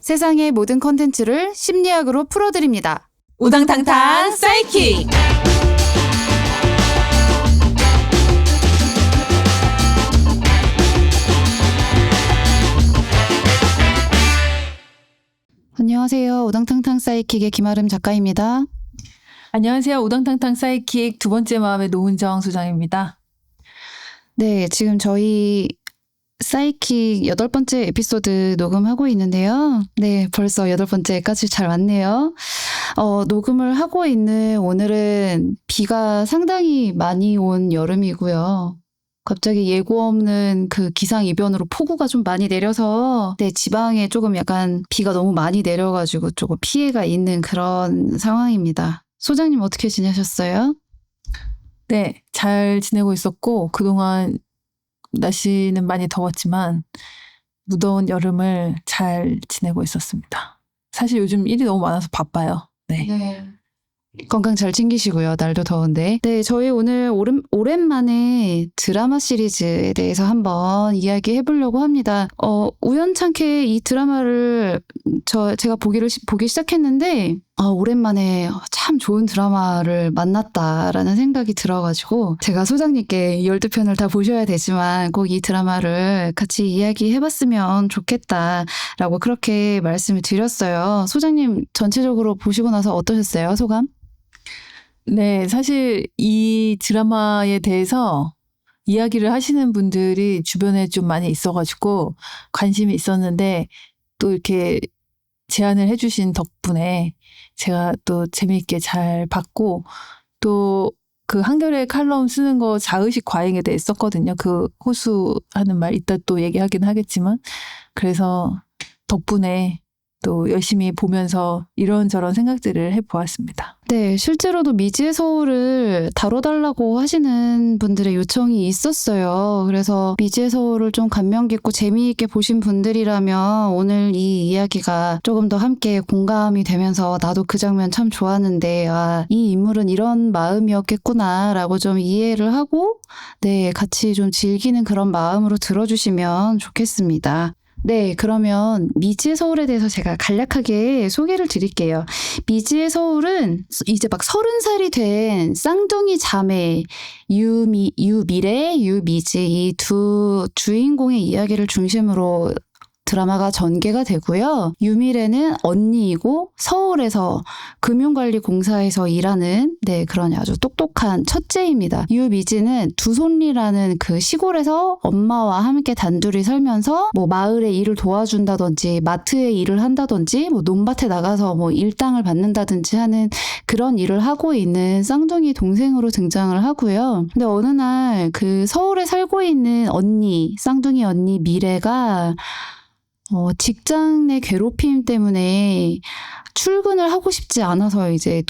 세상의 모든 컨텐츠를 심리학으로 풀어드립니다. 우당탕탕 사이킥! 안녕하세요. 우당탕탕 사이킥의 김아름 작가입니다. 안녕하세요. 우당탕탕 사이킥 두 번째 마음의 노은정 소장입니다. 네, 지금 저희 사이킥 8번째 에피소드 녹음하고 있는데요. 네, 벌써 8번째까지 잘 왔네요. 녹음을 하고 있는 오늘은 비가 상당히 많이 온 여름이고요. 갑자기 예고 없는 그 기상이변으로 폭우가 좀 많이 내려서 네, 지방에 조금 약간 비가 너무 많이 내려가지고 조금 피해가 있는 그런 상황입니다. 소장님 어떻게 지내셨어요? 네, 잘 지내고 있었고 그동안 날씨는 많이 더웠지만 무더운 여름을 잘 지내고 있었습니다. 사실 요즘 일이 너무 많아서 바빠요. 네. 건강 잘 챙기시고요. 날도 더운데. 네, 저희 오늘 오랜만에 드라마 시리즈에 대해서 한번 이야기해 보려고 합니다. 우연찮게 이 드라마를 제가 보기 시작했는데 오랜만에 참 좋은 드라마를 만났다라는 생각이 들어가지고 제가 소장님께 12편을 다 보셔야 되지만 꼭 이 드라마를 같이 이야기해봤으면 좋겠다라고 그렇게 말씀을 드렸어요. 소장님 전체적으로 보시고 나서 어떠셨어요? 소감? 네, 사실 이 드라마에 대해서 이야기를 하시는 분들이 주변에 좀 많이 있어가지고 관심이 있었는데 또 이렇게 제안을 해주신 덕분에 제가 또 재미있게 잘 봤고 또 그 한겨레 칼럼 쓰는 거 자의식 과잉에 대해 썼거든요. 그 호수하는 말 이따 또 얘기하긴 하겠지만 그래서 덕분에 또 열심히 보면서 이런저런 생각들을 해보았습니다. 네, 실제로도 미지의 서울을 다뤄달라고 하시는 분들의 요청이 있었어요. 그래서 미지의 서울을 좀 감명 깊고 재미있게 보신 분들이라면 오늘 이 이야기가 조금 더 함께 공감이 되면서 나도 그 장면 참 좋았는데 이 인물은 이런 마음이었겠구나라고 좀 이해를 하고 네, 같이 좀 즐기는 그런 마음으로 들어주시면 좋겠습니다. 네, 그러면 미지의 서울에 대해서 제가 간략하게 소개를 드릴게요. 미지의 서울은 이제 막 30살이 된 쌍둥이 자매 유미래, 유미지 이 두 주인공의 이야기를 중심으로 드라마가 전개가 되고요. 유미래는 언니이고 서울에서 금융관리공사에서 일하는 그런 아주 똑똑한 첫째입니다. 유미지는 두손리라는 그 시골에서 엄마와 함께 단둘이 살면서 뭐 마을의 일을 도와준다든지 마트에 일을 한다든지 뭐 논밭에 나가서 뭐 일당을 받는다든지 하는 그런 일을 하고 있는 쌍둥이 동생으로 등장을 하고요. 근데 어느 날 그 서울에 살고 있는 언니, 쌍둥이 언니 미래가 직장 내 괴롭힘 때문에 출근을 하고 싶지 않아서 이제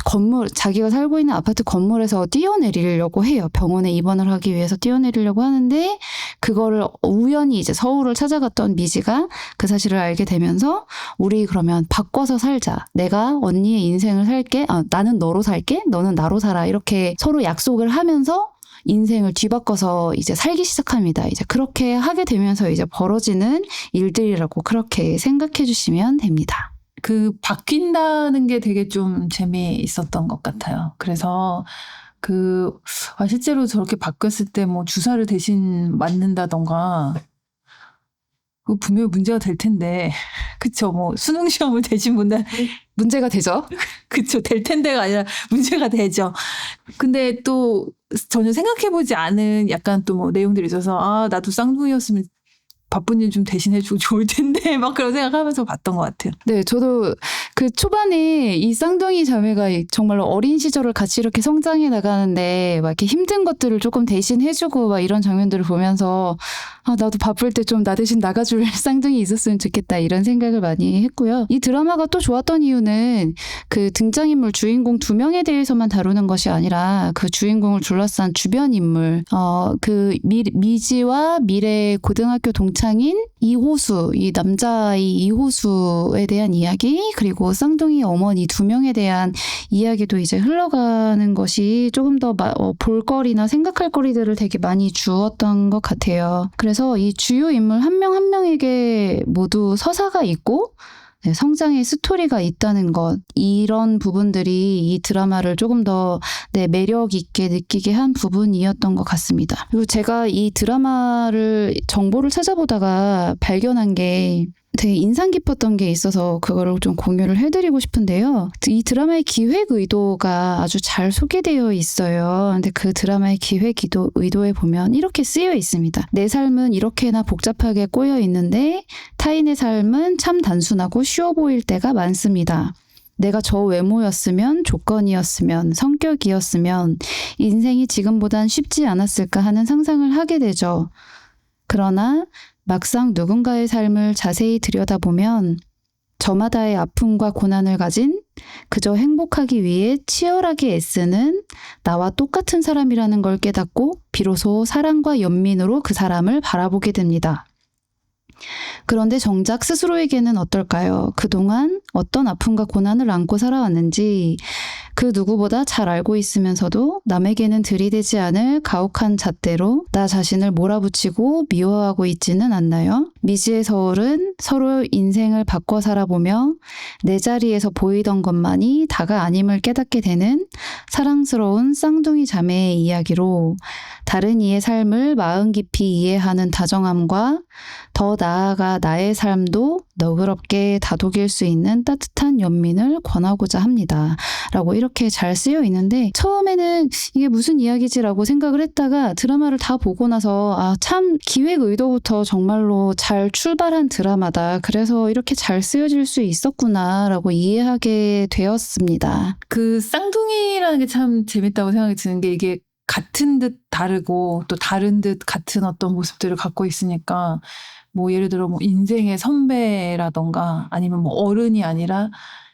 자기가 살고 있는 아파트 건물에서 뛰어내리려고 해요. 병원에 입원을 하기 위해서 뛰어내리려고 하는데 그거를 우연히 이제 서울을 찾아갔던 미지가 그 사실을 알게 되면서 우리 그러면 바꿔서 살자. 내가 언니의 인생을 살게. 나는 너로 살게. 너는 나로 살아. 이렇게 서로 약속을 하면서 인생을 뒤바꿔서 이제 살기 시작합니다. 이제 그렇게 하게 되면서 이제 벌어지는 일들이라고 그렇게 생각해 주시면 됩니다. 그 바뀐다는 게 되게 좀 재미있었던 것 같아요. 그래서 실제로 저렇게 바뀌었을 때 뭐 주사를 대신 맞는다던가 그 분명히 문제가 될 텐데 그쵸? 뭐 수능 시험을 대신 문제가 되죠? 그쵸? 될 텐데가 아니라 문제가 되죠. 근데 또 전혀 생각해보지 않은 약간 또 뭐 내용들이 있어서 나도 쌍둥이였으면 바쁜 일 좀 대신해주고 좋을 텐데 막 그런 생각하면서 봤던 것 같아요. 네, 저도 그 초반에 이 쌍둥이 자매가 정말로 어린 시절을 같이 이렇게 성장해 나가는데 막 이렇게 힘든 것들을 조금 대신해주고 막 이런 장면들을 보면서 나도 바쁠 때 좀 나 대신 나가줄 쌍둥이 있었으면 좋겠다 이런 생각을 많이 했고요. 이 드라마가 또 좋았던 이유는 그 등장인물 주인공 2명에 대해서만 다루는 것이 아니라 그 주인공을 둘러싼 주변 인물 그 미지와 미래 고등학교 동창인 이호수, 이 남자아이 이호수에 대한 이야기 그리고 쌍둥이 어머니 2명에 대한 이야기도 이제 흘러가는 것이 조금 더 볼거리나 생각할 거리들을 되게 많이 주었던 것 같아요. 그래서 이 주요 인물 한 명 한 명에게 모두 서사가 있고 네, 성장의 스토리가 있다는 것, 이런 부분들이 이 드라마를 조금 더 매력 있게 느끼게 한 부분이었던 것 같습니다. 그리고 제가 이 드라마를 정보를 찾아보다가 발견한 게 되게 인상 깊었던 게 있어서 그거를 좀 공유를 해드리고 싶은데요. 이 드라마의 기획 의도가 아주 잘 소개되어 있어요. 근데 그 드라마의 기획 의도에 보면 이렇게 쓰여 있습니다. 내 삶은 이렇게나 복잡하게 꼬여 있는데 타인의 삶은 참 단순하고 쉬워 보일 때가 많습니다. 내가 저 외모였으면, 조건이었으면, 성격이었으면 인생이 지금보단 쉽지 않았을까 하는 상상을 하게 되죠. 그러나 막상 누군가의 삶을 자세히 들여다보면 저마다의 아픔과 고난을 가진 그저 행복하기 위해 치열하게 애쓰는 나와 똑같은 사람이라는 걸 깨닫고 비로소 사랑과 연민으로 그 사람을 바라보게 됩니다. 그런데 정작 스스로에게는 어떨까요? 그동안 어떤 아픔과 고난을 안고 살아왔는지 그 누구보다 잘 알고 있으면서도 남에게는 들이대지 않을 가혹한 잣대로 나 자신을 몰아붙이고 미워하고 있지는 않나요? 미지의 서울은 서로 인생을 바꿔 살아보며 내 자리에서 보이던 것만이 다가 아님을 깨닫게 되는 사랑스러운 쌍둥이 자매의 이야기로 다른 이의 삶을 마음 깊이 이해하는 다정함과 더 나아가 나의 삶도 너그럽게 다독일 수 있는 따뜻한 연민을 권하고자 합니다. 라고 이렇게 잘 쓰여 있는데 처음에는 이게 무슨 이야기지라고 생각을 했다가 드라마를 다 보고 나서 참 기획 의도부터 정말로 잘 출발한 드라마다. 그래서 이렇게 잘 쓰여질 수 있었구나 라고 이해하게 되었습니다. 그 쌍둥이라는 게 참 재밌다고 생각이 드는 게 이게 같은 듯 다르고 또 다른 듯 같은 어떤 모습들을 갖고 있으니까 뭐 예를 들어 뭐 인생의 선배라던가 아니면 뭐 어른이 아니라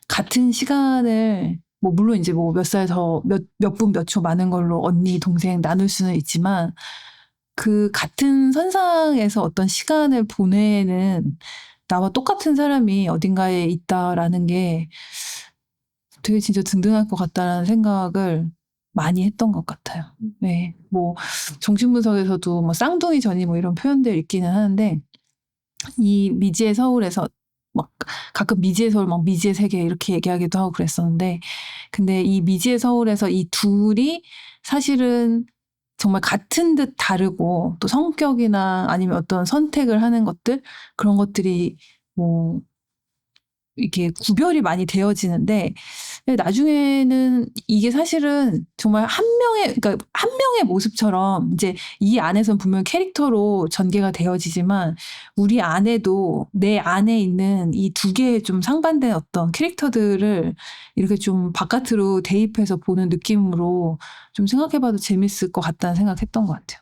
같은 시간을 뭐 물론 이제 뭐 몇 살 더 몇 분 몇 초 많은 걸로 언니 동생 나눌 수는 있지만 그 같은 선상에서 어떤 시간을 보내는 나와 똑같은 사람이 어딘가에 있다라는 게 되게 진짜 든든할 것 같다라는 생각을 많이 했던 것 같아요. 네, 뭐 정신분석에서도 뭐 쌍둥이 전이 뭐 이런 표현들 있기는 하는데 이 미지의 서울에서 막 가끔 미지의 서울 막 미지의 세계 이렇게 얘기하기도 하고 그랬었는데 근데 이 미지의 서울에서 이 둘이 사실은 정말 같은 듯 다르고 또 성격이나 아니면 어떤 선택을 하는 것들 그런 것들이 뭐 이게 구별이 많이 되어지는데 나중에는 이게 사실은 정말 그러니까 한 명의 모습처럼 이제 이 안에선 분명 캐릭터로 전개가 되어지지만 우리 안에도 내 안에 있는 이 두 개의 좀 상반된 어떤 캐릭터들을 이렇게 좀 바깥으로 대입해서 보는 느낌으로 좀 생각해봐도 재밌을 것 같다는 생각했던 것 같아요.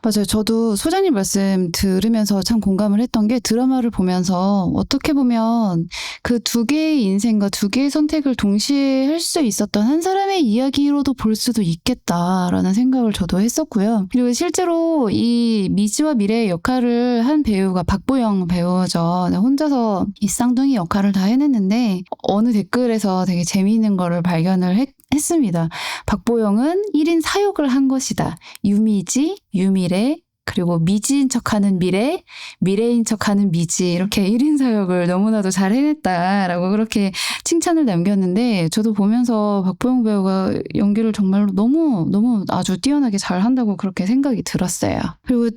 맞아요. 저도 소장님 말씀 들으면서 참 공감을 했던 게 드라마를 보면서 어떻게 보면 그 두 개의 인생과 두 개의 선택을 동시에 할 수 있었던 한 사람의 이야기로도 볼 수도 있겠다라는 생각을 저도 했었고요. 그리고 실제로 이 미지와 미래의 역할을 한 배우가 박보영 배우죠. 혼자서 이 쌍둥이 역할을 다 해냈는데 어느 댓글에서 되게 재미있는 거를 발견을 했습니다. 박보영은 1인 사역을 한 것이다. 유미지, 유미래, 그리고 미지인 척하는 미래, 미래인 척하는 미지 이렇게 1인 사역을 너무나도 잘 해냈다라고 그렇게 칭찬을 남겼는데 저도 보면서 박보영 배우가 연기를 정말로 너무 아주 뛰어나게 잘한다고 그렇게 생각이 들었어요. 그리고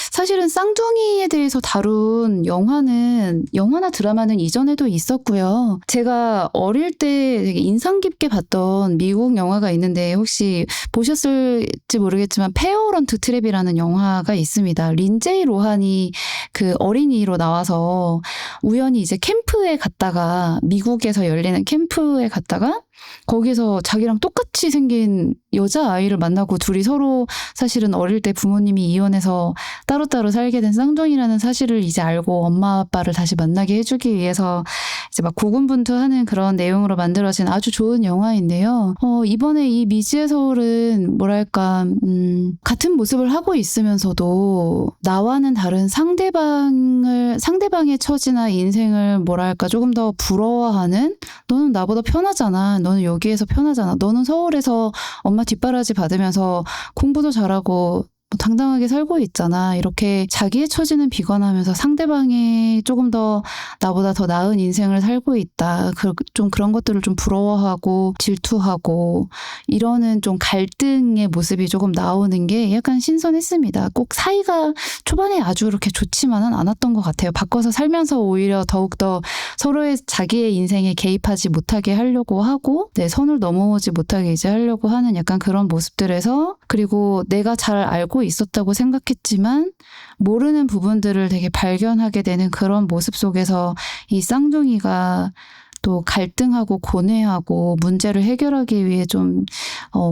사실은 쌍둥이에 대해서 다룬 영화나 드라마는 이전에도 있었고요. 제가 어릴 때 되게 인상 깊게 봤던 미국 영화가 있는데 혹시 보셨을지 모르겠지만 페어런트 트랩이라는 영화가 있습니다. 린제이 로한이 그 어린이로 나와서 우연히 이제 캠프에 갔다가 미국에서 열리는 캠프에 갔다가 거기서 자기랑 똑같이 생긴 여자아이를 만나고 둘이 서로 사실은 어릴 때 부모님이 이혼해서 따로따로 살게 된 쌍둥이라는 사실을 이제 알고 엄마 아빠를 다시 만나게 해주기 위해서 이제 막 고군분투하는 그런 내용으로 만들어진 아주 좋은 영화인데요. 이번에 이 미지의 서울은 뭐랄까 같은 모습을 하고 있으면서도 나와는 다른 상대방의 처지나 인생을 뭐랄까 조금 더 부러워하는 너는 나보다 편하잖아. 너는 여기에서 편하잖아. 너는 서울에서 엄마 뒷바라지 받으면서 공부도 잘하고 당당하게 살고 있잖아. 이렇게 자기의 처지는 비관하면서 상대방이 조금 더 나보다 더 나은 인생을 살고 있다. 좀 그런 것들을 좀 부러워하고 질투하고 이러는 좀 갈등의 모습이 조금 나오는 게 약간 신선했습니다. 꼭 사이가 초반에 아주 그렇게 좋지만은 않았던 것 같아요. 바꿔서 살면서 오히려 더욱더 서로의 자기의 인생에 개입하지 못하게 하려고 하고 선을 넘어오지 못하게 이제 하려고 하는 약간 그런 모습들에서, 그리고 내가 잘 알고 있었다고 생각했지만 모르는 부분들을 되게 발견하게 되는 그런 모습 속에서 이 쌍둥이가 또 갈등하고 고뇌하고 문제를 해결하기 위해 좀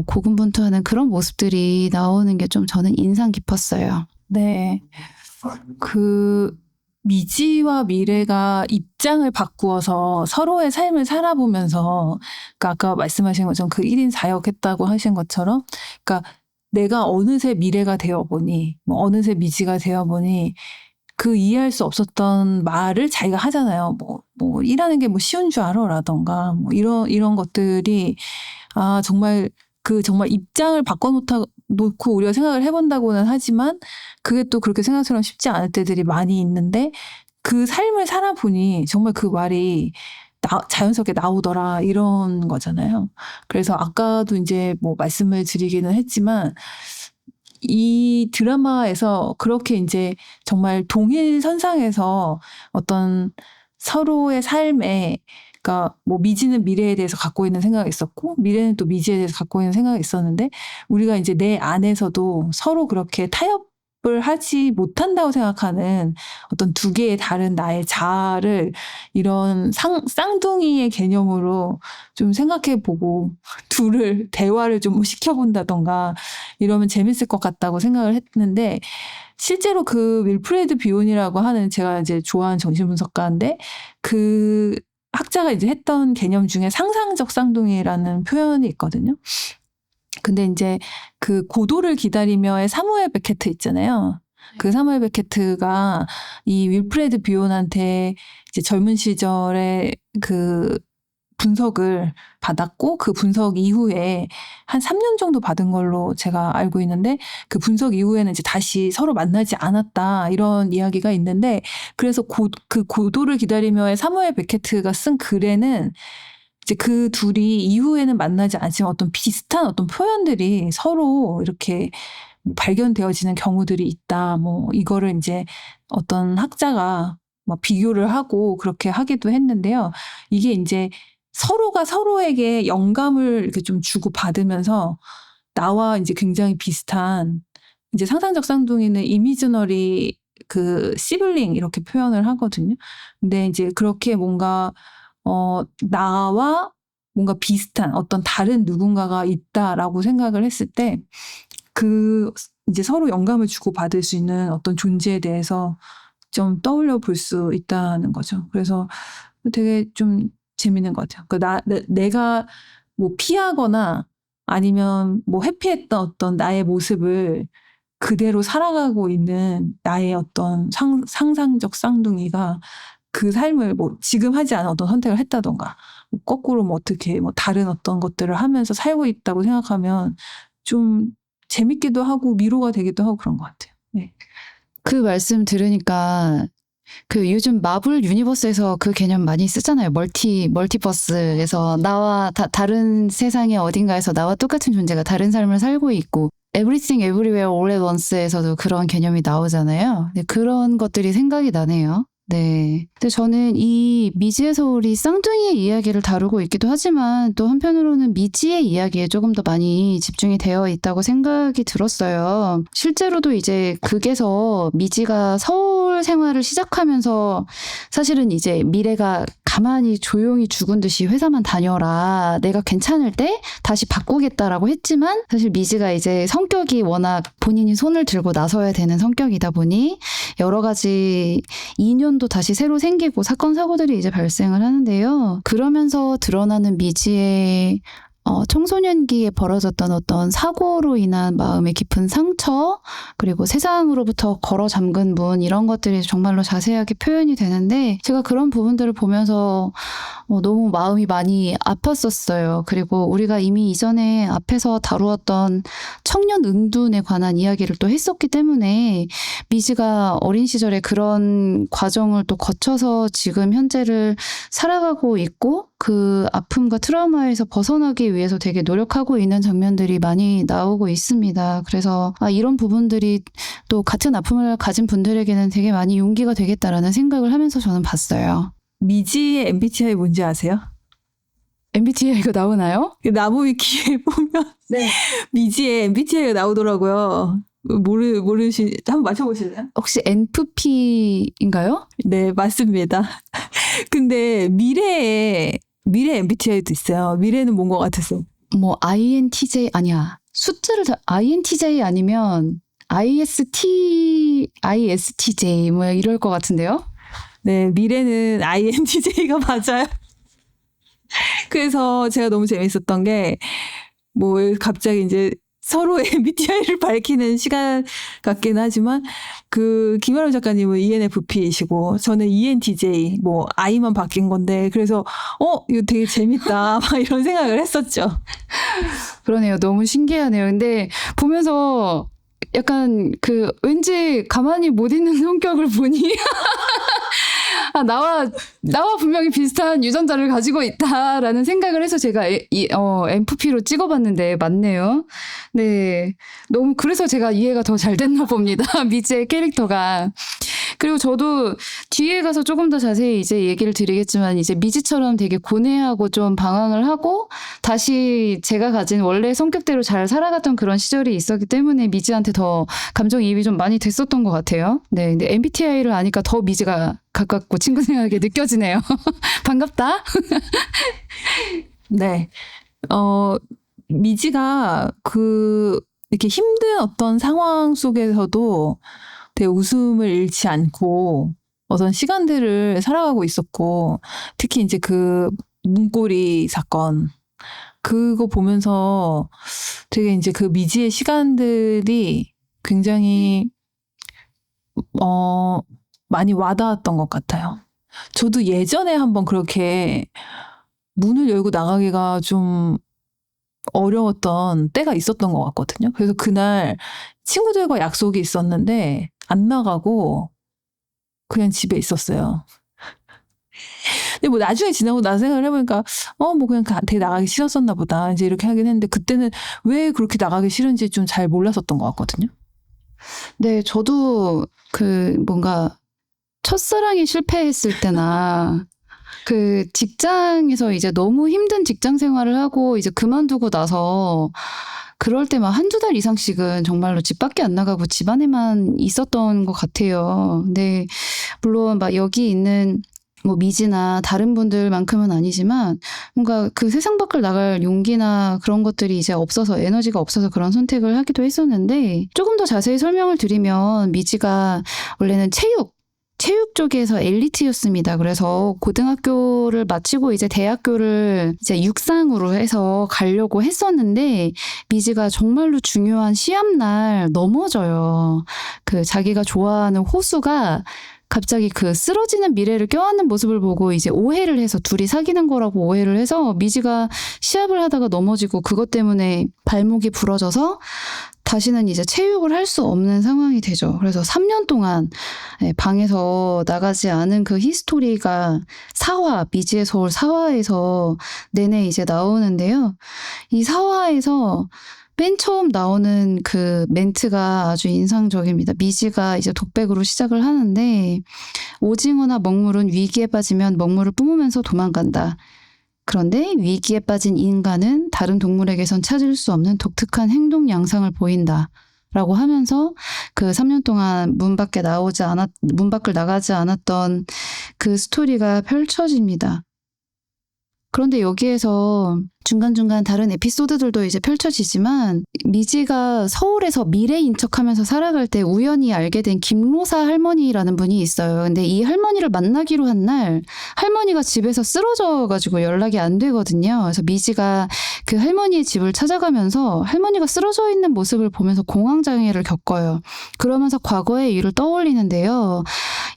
고군분투하는 그런 모습들이 나오는 게 좀 저는 인상 깊었어요. 네. 미지와 미래가 입장을 바꾸어서 서로의 삶을 살아보면서, 그러니까 아까 말씀하신 것처럼 그 1인 4역 했다고 하신 것처럼, 그러니까 내가 어느새 미래가 되어보니, 어느새 미지가 되어보니, 그 이해할 수 없었던 말을 자기가 하잖아요. 일하는 게 쉬운 줄 알아? 라던가, 이런 것들이, 정말 입장을 바꿔놓고 우리가 생각을 해본다고는 하지만 그게 또 그렇게 생각처럼 쉽지 않을 때들이 많이 있는데, 그 삶을 살아보니 정말 그 말이 자연스럽게 나오더라, 이런 거잖아요. 그래서 아까도 이제 말씀을 드리기는 했지만, 이 드라마에서 그렇게 이제 정말 동일선상에서 어떤 서로의 삶에, 그러니까 미지는 미래에 대해서 갖고 있는 생각이 있었고 미래는 또 미지에 대해서 갖고 있는 생각이 있었는데, 우리가 이제 내 안에서도 서로 그렇게 타협을 하지 못한다고 생각하는 어떤 두 개의 다른 나의 자아를 이런 쌍둥이의 개념으로 좀 생각해보고 둘을 대화를 좀 시켜본다던가 이러면 재밌을 것 같다고 생각을 했는데, 실제로 그 윌프레드 비온이라고 하는, 제가 이제 좋아하는 정신분석가인데, 그 학자가 이제 했던 개념 중에 상상적 쌍둥이라는 표현이 있거든요. 근데 이제 그 고도를 기다리며의 사무엘 베케트 있잖아요. 그 사무엘 베케트가 이 윌프레드 비온한테 이제 젊은 시절에 그 분석을 받았고, 그 분석 이후에 한 3년 정도 받은 걸로 제가 알고 있는데, 그 분석 이후에는 이제 다시 서로 만나지 않았다, 이런 이야기가 있는데, 그래서 그 고도를 기다리며의 사무엘 베케트가 쓴 글에는 이제 그 둘이 이후에는 만나지 않지만 어떤 비슷한 어떤 표현들이 서로 이렇게 발견되어지는 경우들이 있다. 이거를 이제 어떤 학자가 비교를 하고 그렇게 하기도 했는데요. 이게 이제 서로가 서로에게 영감을 이렇게 좀 주고 받으면서 나와 이제 굉장히 비슷한, 이제 상상적 쌍둥이는 이미지너리 그 시블링 이렇게 표현을 하거든요. 근데 이제 그렇게 뭔가 나와 뭔가 비슷한 어떤 다른 누군가가 있다라고 생각을 했을 때, 이제 서로 영감을 주고 받을 수 있는 어떤 존재에 대해서 좀 떠올려 볼 수 있다는 거죠. 그래서 되게 좀 재밌는 것 같아요. 그러니까 내가 피하거나 아니면 회피했던 어떤 나의 모습을 그대로 살아가고 있는 나의 어떤 상상적 쌍둥이가 그 삶을 지금 하지 않은 어떤 선택을 했다던가, 거꾸로 어떻게 다른 어떤 것들을 하면서 살고 있다고 생각하면 좀 재밌기도 하고 위로가 되기도 하고 그런 것 같아요. 네. 그 말씀 들으니까 요즘 마블 유니버스에서 그 개념 많이 쓰잖아요. 멀티버스에서 나와 다른 세상의 어딘가에서 나와 똑같은 존재가 다른 삶을 살고 있고, Everything Everywhere All at Once에서도 그런 개념이 나오잖아요. 네, 그런 것들이 생각이 나네요. 네. 근데 저는 이 미지의 서울이 쌍둥이의 이야기를 다루고 있기도 하지만 또 한편으로는 미지의 이야기에 조금 더 많이 집중이 되어 있다고 생각이 들었어요. 실제로도 이제 극에서 미지가 서울 생활을 시작하면서 사실은 이제 미래가 가만히 조용히 죽은 듯이 회사만 다녀라, 내가 괜찮을 때 다시 바꾸겠다라고 했지만, 사실 미지가 이제 성격이 워낙 본인이 손을 들고 나서야 되는 성격이다 보니 여러 가지 인연도 다시 새로 생기고 사건 사고들이 이제 발생을 하는데요. 그러면서 드러나는 미지의 청소년기에 벌어졌던 어떤 사고로 인한 마음의 깊은 상처, 그리고 세상으로부터 걸어 잠근 문, 이런 것들이 정말로 자세하게 표현이 되는데, 제가 그런 부분들을 보면서 너무 마음이 많이 아팠었어요. 그리고 우리가 이미 이전에 앞에서 다루었던 청년 은둔에 관한 이야기를 또 했었기 때문에 미지가 어린 시절에 그런 과정을 또 거쳐서 지금 현재를 살아가고 있고 그 아픔과 트라우마에서 벗어나기 위해서 되게 노력하고 있는 장면들이 많이 나오고 있습니다. 그래서 이런 부분들이 또 같은 아픔을 가진 분들에게는 되게 많이 용기가 되겠다라는 생각을 하면서 저는 봤어요. 미지의 MBTI 뭔지 아세요? MBTI가 나오나요? 나무위키에 보면 네. 미지의 MBTI가 나오더라고요. 한번 맞춰보실래요? 혹시 NFP인가요? 네, 맞습니다. 근데 미래에 MBTI도 있어요. 미래는 뭔 것 같았어? 뭐 INTJ 아니야. 숫자를 INTJ 아니면 ISTJ 뭐 이럴 것 같은데요? 네, 미래는 INTJ가 맞아요. 그래서 제가 너무 재밌었던 게, 뭐, 갑자기 이제 서로의 MBTI를 밝히는 시간 같긴 하지만, 김아름 작가님은 ENFP이시고, 저는 ENTJ, 뭐, I만 바뀐 건데, 그래서, 이거 되게 재밌다. 막 이런 생각을 했었죠. 그러네요. 너무 신기하네요. 근데 보면서 약간 왠지 가만히 못 있는 성격을 보니 나와 분명히 비슷한 유전자를 가지고 있다라는 생각을 해서 제가 MFP로 찍어봤는데 맞네요. 네, 너무 그래서 제가 이해가 더 잘 됐나 봅니다. 미지의 캐릭터가. 그리고 저도 뒤에 가서 조금 더 자세히 이제 얘기를 드리겠지만 이제 미지처럼 되게 고뇌하고 좀 방황을 하고 다시 제가 가진 원래 성격대로 잘 살아갔던 그런 시절이 있었기 때문에 미지한테 더 감정이입이 좀 많이 됐었던 것 같아요. 네, 근데 MBTI를 아니까 더 미지가 가깝고 친구 생각하게 느껴지네요. 반갑다. 네. 미지가 이렇게 힘든 어떤 상황 속에서도 되게 웃음을 잃지 않고 어떤 시간들을 살아가고 있었고, 특히 이제 문고리 사건, 그거 보면서 되게 이제 미지의 시간들이 굉장히, 많이 와닿았던 것 같아요. 저도 예전에 한번 그렇게 문을 열고 나가기가 좀 어려웠던 때가 있었던 것 같거든요. 그래서 그날 친구들과 약속이 있었는데 안 나가고 그냥 집에 있었어요. 근데 뭐 나중에 지나고 나서 생각을 해보니까 뭐 그냥 되게 나가기 싫었었나 보다 이제 이렇게 하긴 했는데 그때는 왜 그렇게 나가기 싫은지 좀 잘 몰랐었던 것 같거든요. 네, 저도 뭔가 첫사랑이 실패했을 때나 직장에서 이제 너무 힘든 직장 생활을 하고 이제 그만두고 나서 그럴 때 막 한두 달 이상씩은 정말로 집 밖에 안 나가고 집 안에만 있었던 것 같아요. 근데 물론 막 여기 있는 뭐 미지나 다른 분들만큼은 아니지만 뭔가 세상 밖을 나갈 용기나 그런 것들이 이제 없어서 에너지가 없어서 그런 선택을 하기도 했었는데 조금 더 자세히 설명을 드리면 미지가 원래는 체육 쪽에서 엘리트였습니다. 그래서 고등학교를 마치고 이제 대학교를 이제 육상으로 해서 가려고 했었는데 미지가 정말로 중요한 시합날 넘어져요. 자기가 좋아하는 호수가 갑자기 쓰러지는 미래를 껴안는 모습을 보고 이제 오해를 해서 둘이 사귀는 거라고 오해를 해서 미지가 시합을 하다가 넘어지고 그것 때문에 발목이 부러져서 다시는 이제 체육을 할 수 없는 상황이 되죠. 그래서 3년 동안 방에서 나가지 않은 히스토리가 미지의 서울 4화에서 내내 이제 나오는데요. 이 4화에서 맨 처음 나오는 멘트가 아주 인상적입니다. 미지가 이제 독백으로 시작을 하는데 오징어나 먹물은 위기에 빠지면 먹물을 뿜으면서 도망간다. 그런데 위기에 빠진 인간은 다른 동물에게선 찾을 수 없는 독특한 행동 양상을 보인다. 라고 하면서 3년 동안 문 밖을 나가지 않았던 스토리가 펼쳐집니다. 그런데 여기에서 중간중간 다른 에피소드들도 이제 펼쳐지지만 미지가 서울에서 미래인 척하면서 살아갈 때 우연히 알게 된 김로사 할머니라는 분이 있어요. 근데 이 할머니를 만나기로 한 날 할머니가 집에서 쓰러져가지고 연락이 안 되거든요. 그래서 미지가 할머니의 집을 찾아가면서 할머니가 쓰러져 있는 모습을 보면서 공황장애를 겪어요. 그러면서 과거의 일을 떠올리는데요.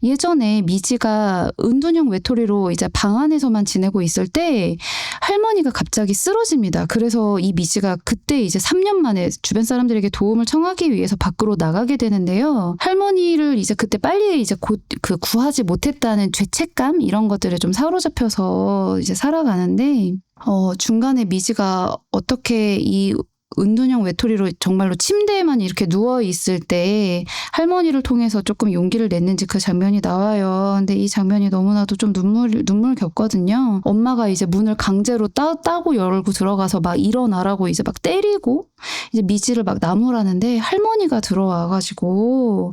예전에 미지가 은둔형 외톨이로 이제 방 안에서만 지내고 있을 때 할머니가 갑자기 쓰러집니다. 그래서 이 미지가 그때 이제 3년 만에 주변 사람들에게 도움을 청하기 위해서 밖으로 나가게 되는데요. 할머니를 이제 그때 빨리 이제 그 구하지 못했다는 죄책감 이런 것들에 좀 사로잡혀서 이제 살아가는데 중간에 미지가 어떻게 이 은둔형 외톨이로 정말로 침대에만 이렇게 누워 있을 때 할머니를 통해서 조금 용기를 냈는지 그 장면이 나와요. 근데 이 장면이 너무나도 좀 눈물 겪거든요. 엄마가 이제 문을 강제로 따고 열고 들어가서 막 일어나라고 이제 막 때리고 이제 미지를 막 나무라는데 할머니가 들어와가지고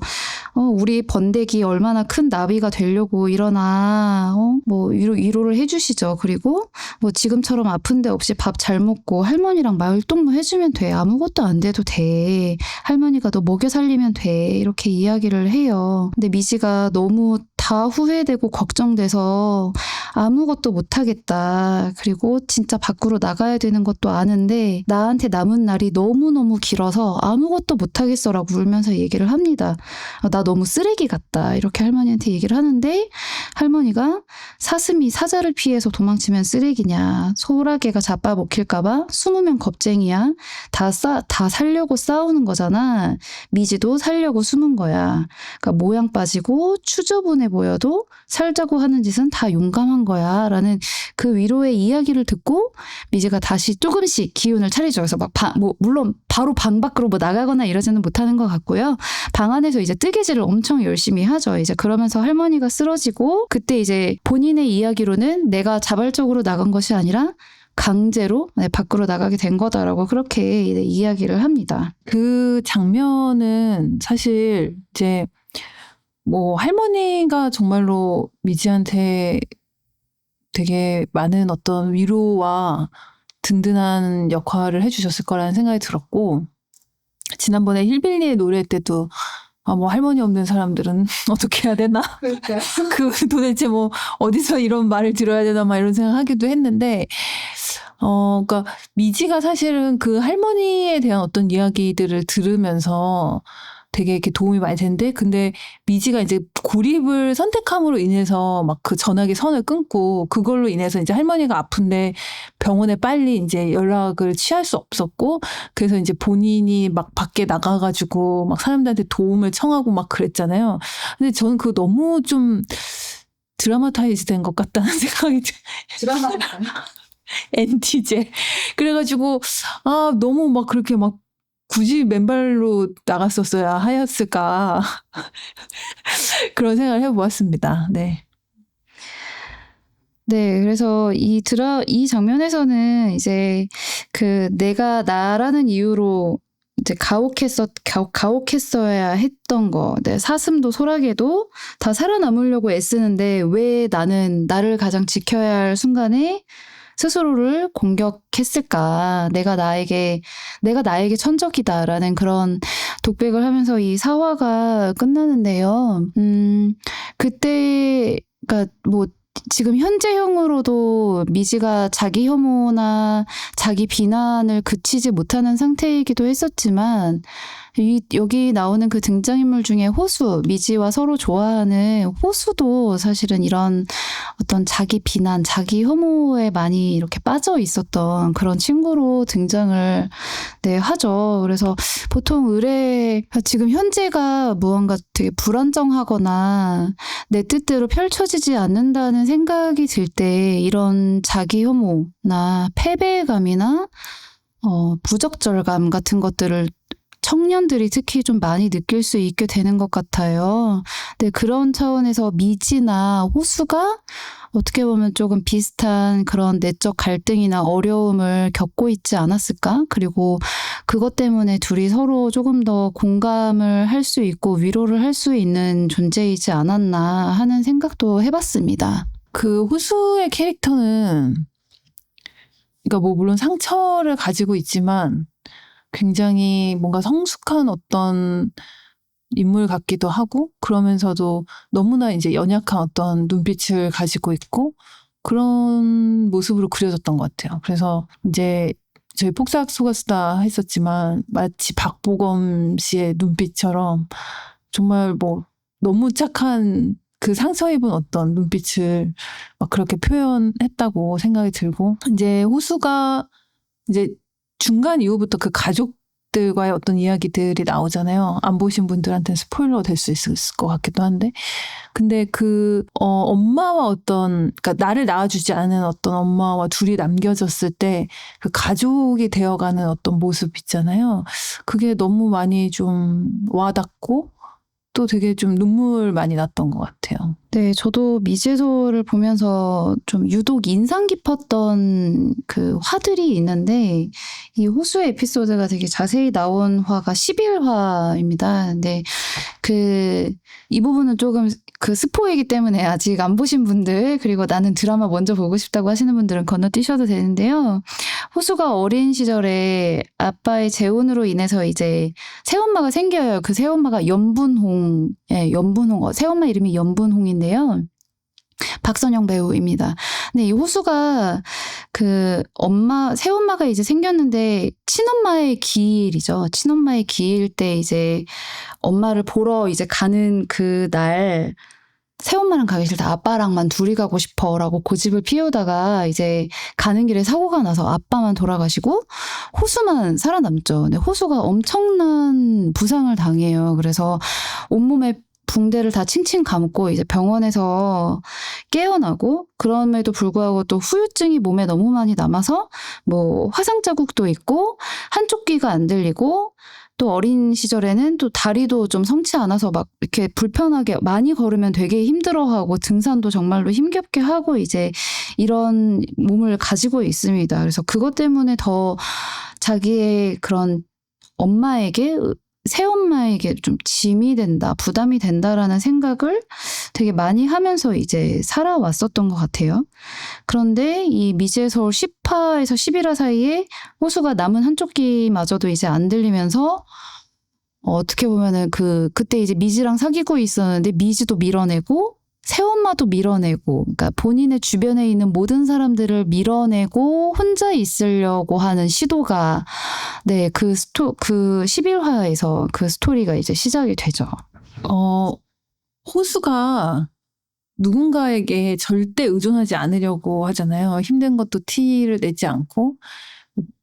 우리 번데기 얼마나 큰 나비가 되려고 일어나 뭐 위로를 해주시죠. 그리고 뭐 지금처럼 아픈 데 없이 밥 잘 먹고 할머니랑 말동무 해주면 돼. 아무것도 안 돼도 돼. 할머니가 너 먹여 살리면 돼. 이렇게 이야기를 해요. 근데 미지가 너무 다 후회되고 걱정돼서 아무것도 못하겠다. 그리고 진짜 밖으로 나가야 되는 것도 아는데 나한테 남은 날이 너무너무 길어서 아무것도 못하겠어라고 울면서 얘기를 합니다. 나 너무 쓰레기 같다. 이렇게 할머니한테 얘기를 하는데 할머니가 사슴이 사자를 피해서 도망치면 쓰레기냐. 소라게가 잡아먹힐까봐 숨으면 겁쟁이야. 다 살려고 싸우는 거잖아. 미지도 살려고 숨은 거야. 그러니까 모양 빠지고 추저분해 보여도 살자고 하는 짓은 다 용감한 거야. 라는 그 위로의 이야기를 듣고 미지가 다시 조금씩 기운을 차리죠. 그래서 막 물론 바로 방 밖으로 뭐 나가거나 이러지는 못하는 것 같고요. 방 안에서 이제 뜨개질을 엄청 열심히 하죠. 이제 그러면서 할머니가 쓰러지고 그때 이제 본인의 이야기로는 내가 자발적으로 나간 것이 아니라 강제로 밖으로 나가게 된 거다라고 그렇게 이야기를 합니다. 그 장면은 사실 이제 뭐 할머니가 정말로 미지한테 되게 많은 어떤 위로와 든든한 역할을 해주셨을 거라는 생각이 들었고, 지난번에 힐빌리의 노래 때도 뭐 할머니 없는 사람들은 어떻게 해야 되나? 그러니까. 그 도대체 뭐 어디서 이런 말을 들어야 되나 막 이런 생각하기도 했는데, 그러니까 미지가 사실은 그 할머니에 대한 어떤 이야기들을 들으면서 되게 이렇게 도움이 많이 되는데, 근데 미지가 이제 고립을 선택함으로 인해서 막 그 전화기 선을 끊고 그걸로 인해서 이제 할머니가 아픈데 병원에 빨리 이제 연락을 취할 수 없었고, 그래서 이제 본인이 막 밖에 나가가지고 막 사람들한테 도움을 청하고 막 그랬잖아요. 근데 저는 그거 너무 좀 드라마타이즈 된 것 같다는 생각이 드라마가요? 엔티제. 그래가지고 너무 막 그렇게 막 굳이 맨발로 나갔었어야 하였을까 그런 생각을 해보았습니다. 네. 네, 그래서 이 장면에서는 이제 그 내가 나라는 이유로 이제 가혹했어야 했던 거, 네, 사슴도 소라게도 다 살아남으려고 애쓰는데 왜 나를 가장 지켜야 할 순간에 스스로를 공격했을까? 내가 나에게 천적이다라는 그런 독백을 하면서 이 사화가 끝나는데요. 그때 그러니까 뭐 지금 현재형으로도 미지가 자기 혐오나 자기 비난을 그치지 못하는 상태이기도 했었지만 여기 나오는 그 등장인물 중에 호수, 미지와 서로 좋아하는 호수도 사실은 이런 어떤 자기 비난, 자기 혐오에 많이 이렇게 빠져 있었던 그런 친구로 등장을 하죠. 그래서 보통 지금 현재가 무언가 되게 불안정하거나 내 뜻대로 펼쳐지지 않는다는 생각이 들 때 이런 자기 혐오나 패배감이나 부적절감 같은 것들을 청년들이 특히 좀 많이 느낄 수 있게 되는 것 같아요. 근데 그런 차원에서 미지나 호수가 어떻게 보면 조금 비슷한 그런 내적 갈등이나 어려움을 겪고 있지 않았을까? 그리고 그것 때문에 둘이 서로 조금 더 공감을 할 수 있고 위로를 할 수 있는 존재이지 않았나 하는 생각도 해봤습니다. 그 호수의 캐릭터는, 그러니까 뭐 물론 상처를 가지고 있지만 굉장히 뭔가 성숙한 어떤 인물 같기도 하고, 그러면서도 너무나 이제 연약한 어떤 눈빛을 가지고 있고 그런 모습으로 그려졌던 것 같아요. 그래서 이제 저희 폭삭 속았수다 했었지만 마치 박보검 씨의 눈빛처럼 정말 뭐 너무 착한 그 상처 입은 어떤 눈빛을 막 그렇게 표현했다고 생각이 들고, 이제 호수가 이제 중간 이후부터 그 가족들과의 어떤 이야기들이 나오잖아요. 안 보신 분들한테는 스포일러 될 수 있을 것 같기도 한데, 근데 엄마와 그러니까 나를 낳아주지 않은 어떤 엄마와 둘이 남겨졌을 때 그 가족이 되어가는 어떤 모습 있잖아요. 그게 너무 많이 좀 와닿고 또 되게 좀 눈물 많이 났던 것 같아요. 네, 저도 미지의 소울을 보면서 좀 유독 인상 깊었던 그 화들이 있는데, 이 호수의 에피소드가 되게 자세히 나온 화가 11화입니다. 근데 이 부분은 조금 그 스포이기 때문에 아직 안 보신 분들, 그리고 나는 드라마 먼저 보고 싶다고 하시는 분들은 건너뛰셔도 되는데요. 호수가 어린 시절에 아빠의 재혼으로 인해서 이제 새엄마가 생겨요. 그 새엄마가 연분홍, 새엄마 이름이 연분홍인데요. 박선영 배우입니다. 근데 이 호수가 새엄마가 이제 생겼는데 친엄마의 기일이죠. 친엄마의 기일 때 이제 엄마를 보러 이제 가는 그날 새엄마랑 가기 싫다. 아빠랑만 둘이 가고 싶어라고 고집을 피우다가 이제 가는 길에 사고가 나서 아빠만 돌아가시고 호수만 살아남죠. 근데 호수가 엄청난 부상을 당해요. 그래서 온몸에 붕대를 다 칭칭 감고 이제 병원에서 깨어나고, 그럼에도 불구하고 또 후유증이 몸에 너무 많이 남아서 뭐 화상 자국도 있고 한쪽 귀가 안 들리고, 또 어린 시절에는 또 다리도 좀 성치 않아서 막 이렇게 불편하게 많이 걸으면 되게 힘들어하고 등산도 정말로 힘겹게 하고 이제 이런 몸을 가지고 있습니다. 그래서 그것 때문에 더 자기의 그런 새엄마에게 좀 짐이 된다, 부담이 된다라는 생각을 되게 많이 하면서 이제 살아왔었던 것 같아요. 그런데 이 미지의 서울 10화에서 11화 사이에 호수가 남은 한쪽 귀마저도 이제 안 들리면서 어떻게 보면은 그때 이제 미지랑 사귀고 있었는데 미지도 밀어내고 새엄마도 밀어내고, 그러니까 본인의 주변에 있는 모든 사람들을 밀어내고 혼자 있으려고 하는 시도가, 네, 그 11화에서 그 스토리가 이제 시작이 되죠. 호수가 누군가에게 절대 의존하지 않으려고 하잖아요. 힘든 것도 티를 내지 않고.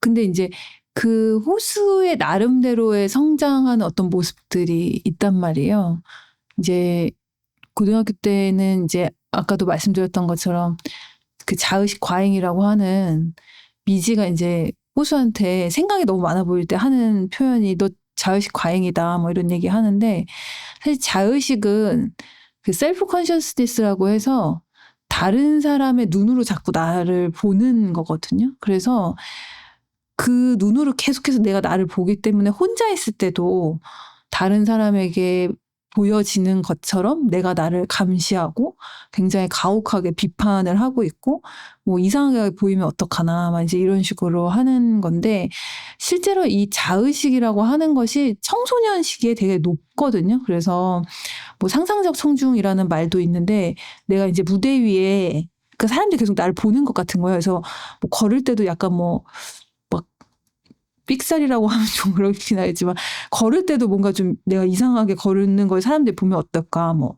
근데 이제 그 호수의 나름대로의 성장하는 어떤 모습들이 있단 말이에요. 이제 고등학교 때는 이제 아까도 말씀드렸던 것처럼 그 자의식 과잉이라고 하는, 미지가 이제 호수한테 생각이 너무 많아 보일 때 하는 표현이 너 자의식 과잉이다 뭐 이런 얘기 하는데, 사실 자의식은 그 셀프 컨셔스니스라고 해서 다른 사람의 눈으로 자꾸 나를 보는 거거든요. 그래서 그 눈으로 계속해서 내가 나를 보기 때문에 혼자 있을 때도 다른 사람에게 보여지는 것처럼 내가 나를 감시하고 굉장히 가혹하게 비판을 하고 있고, 뭐 이상하게 보이면 어떡하나 막 이제 이런 식으로 하는 건데, 실제로 이 자의식이라고 하는 것이 청소년 시기에 되게 높거든요. 그래서 뭐 상상적 청중이라는 말도 있는데, 내가 이제 무대 위에 그 사람들이 계속 나를 보는 것 같은 거예요. 그래서 뭐 걸을 때도 약간 뭐 삑살이라고 하면 좀 그렇긴 하겠지만, 걸을 때도 뭔가 좀 내가 이상하게 걸는 걸 사람들이 보면 어떨까, 뭐